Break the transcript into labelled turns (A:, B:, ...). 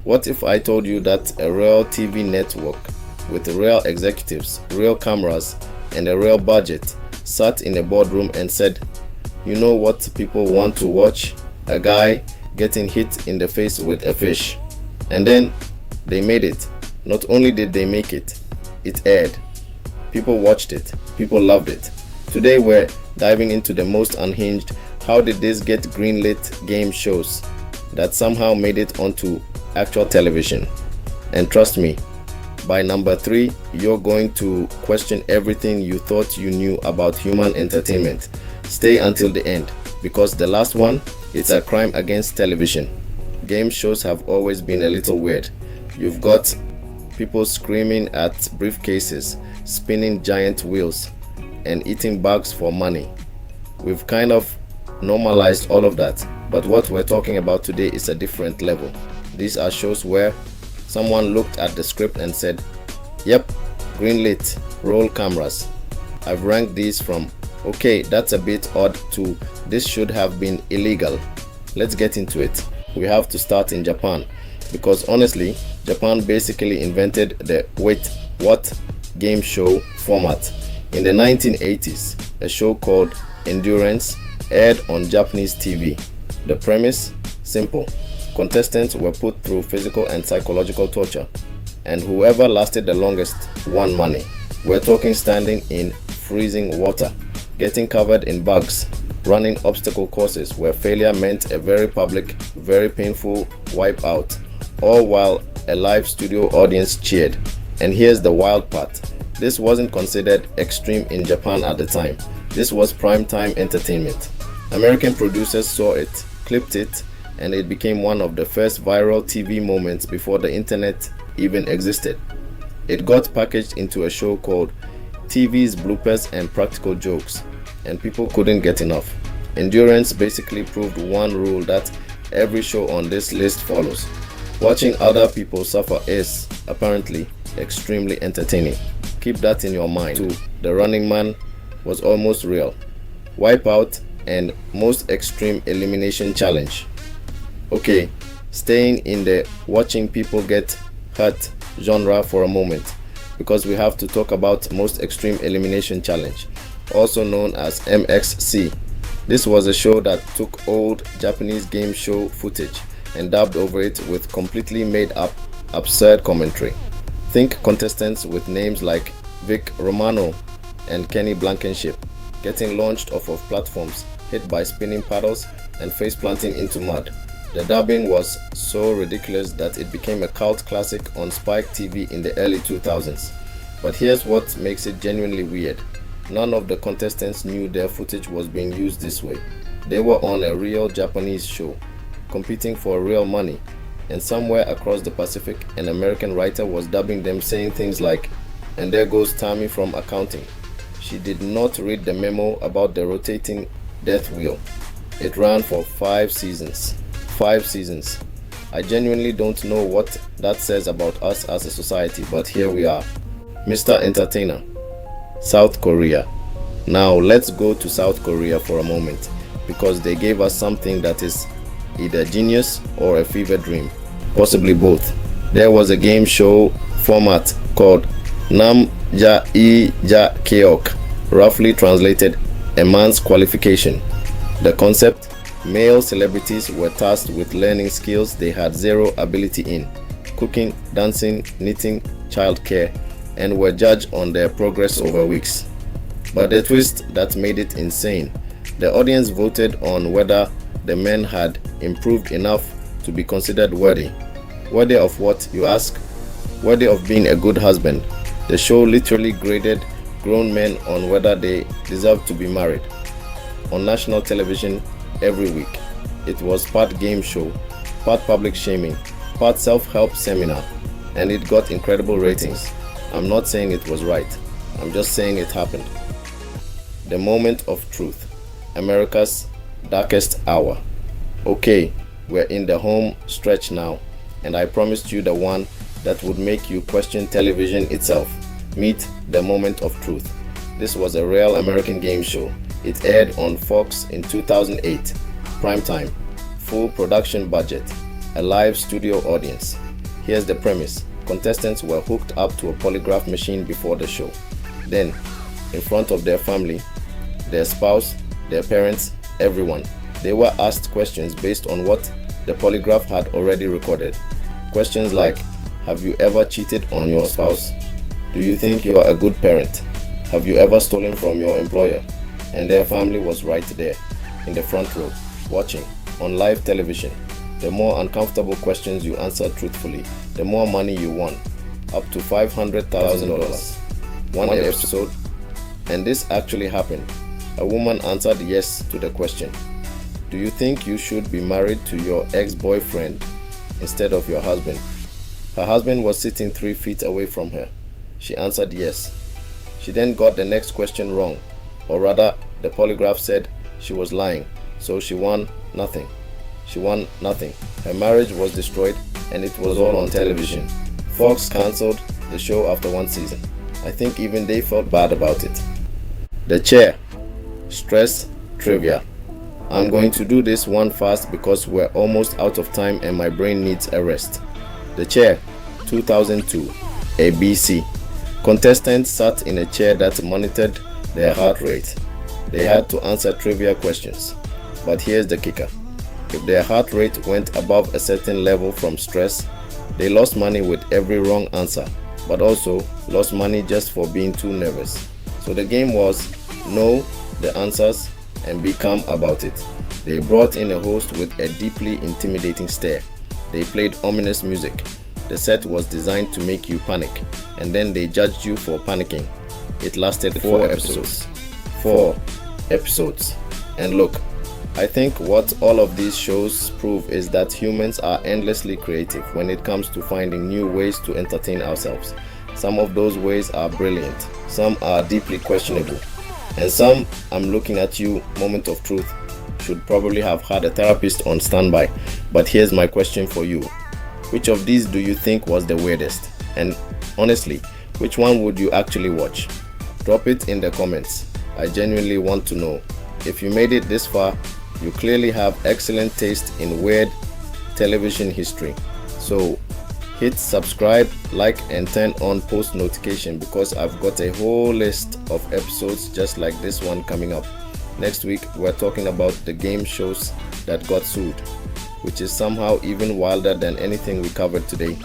A: What if I told you that a real TV network with real executives, real cameras, and a real budget sat in a boardroom and said, you know what people want to watch? A guy getting hit in the face with a fish. And then they made it. Not only did they make it, it aired. People watched it. People loved it. Today we're diving into the most unhinged, how did this get greenlit game shows that somehow made it onto actual television. And trust me, by number 3, you're going to question everything you thought you knew about human entertainment. Stay until the end, because the last one, it's a crime against television. Game shows have always been a little weird. You've got people screaming at briefcases, spinning giant wheels, and eating bugs for money. We've kind of normalized all of that, but what we're talking about today is a different level. These are shows where someone looked at the script and said, yep, greenlit, roll cameras. I've ranked these from, okay, that's a bit odd, to this should have been illegal. Let's get into it. We have to start in Japan, because honestly, Japan basically invented the wait, what game show format. In the 1980s, a show called Endurance aired on Japanese TV. The premise? Simple. Contestants were put through physical and psychological torture, and whoever lasted the longest won money. We're talking standing in freezing water, getting covered in bugs, running obstacle courses where failure meant a very public, very painful wipeout, all while a live studio audience cheered. And here's the wild part. This wasn't considered extreme in Japan at the time. This was prime-time entertainment. American producers saw it, clipped it, and it became one of the first viral TV moments before the internet even existed. It got packaged into a show called TV's Bloopers and Practical Jokes, and people couldn't get enough. Endurance basically proved one rule that every show on this list follows. Watching other people suffer is, apparently, extremely entertaining. Keep that in your mind too. The Running Man was almost real. Wipeout and Most Extreme Elimination Challenge. Okay, staying in the watching people get hurt genre for a moment, because we have to talk about Most Extreme Elimination Challenge, also known as MXC. This was a show that took old Japanese game show footage and dubbed over it with completely made up, absurd commentary. Think contestants with names like Vic Romano and Kenny Blankenship getting launched off of platforms, hit by spinning paddles, and face planting into mud. The dubbing was so ridiculous that it became a cult classic on Spike TV in the early 2000s. But here's what makes it genuinely weird. None of the contestants knew their footage was being used this way. They were on a real Japanese show, competing for real money, and somewhere across the Pacific, an American writer was dubbing them, saying things like, "And there goes Tammy from accounting. She did not read the memo about the rotating death wheel." It ran for 5 seasons. 5 seasons. I genuinely don't know what that says about us as a society, but here we are. Mr. Entertainer. South Korea. Now let's go to South Korea for a moment, because they gave us something that is either genius or a fever dream, possibly both. There was a game show format called Nam Ja I Ja Keok, roughly translated a man's qualification. The concept: male celebrities were tasked with learning skills they had zero ability in: cooking, dancing, knitting, childcare, and were judged on their progress over weeks. But the twist that made it insane: the audience voted on whether the men had improved enough to be considered worthy. Worthy of what, you ask? Worthy of being a good husband. The show literally graded grown men on whether they deserved to be married. On national television every week. It was part game show, part public shaming, part self-help seminar, and it got incredible ratings. I'm not saying it was right, I'm just saying it happened. The moment of truth. America's darkest hour. Okay, we're in the home stretch now, and I promised you the one that would make you question television itself. Meet the moment of truth. This was a real American game show. It aired on Fox in 2008. Primetime, full production budget, a live studio audience. Here's the premise. Contestants were hooked up to a polygraph machine before the show. Then, in front of their family, their spouse, their parents, everyone, they were asked questions based on what the polygraph had already recorded. Questions like, have you ever cheated on your spouse? Do you think you are a good parent? Have you ever stolen from your employer? And their family was right there, in the front row, watching, on live television. The more uncomfortable questions you answered truthfully, the more money you won, up to $500,000. One episode, and this actually happened. A woman answered yes to the question. Do you think you should be married to your ex-boyfriend instead of your husband? Her husband was sitting 3 feet away from her. She answered yes. She then got the next question wrong, or rather, the polygraph said she was lying, so she won nothing. She won nothing. Her marriage was destroyed, and it was all on television. Fox cancelled the show after 1 season. I think even they felt bad about it. The chair. Stress trivia. I'm going to do this one fast because we're almost out of time and my brain needs a rest. The chair. 2002. ABC. Contestants sat in a chair that monitored their heart rate. They had to answer trivia questions. But here's the kicker. If their heart rate went above a certain level from stress, they lost money with every wrong answer, but also lost money just for being too nervous. So the game was know the answers and be calm about it. They brought in a host with a deeply intimidating stare. They played ominous music. The set was designed to make you panic, and then they judged you for panicking. It lasted 4 episodes. 4 episodes. And look, I think what all of these shows prove is that humans are endlessly creative when it comes to finding new ways to entertain ourselves. Some of those ways are brilliant, some are deeply questionable, and some, I'm looking at you, moment of truth, should probably have had a therapist on standby. But here's my question for you. Which of these do you think was the weirdest? And honestly, which one would you actually watch? Drop it in the comments. I genuinely want to know. If you made it this far, you clearly have excellent taste in weird television history. So hit subscribe, like, and turn on post notification because I've got a whole list of episodes just like this one coming up. Next week, we're talking about the game shows that got sued, which is somehow even wilder than anything we covered today.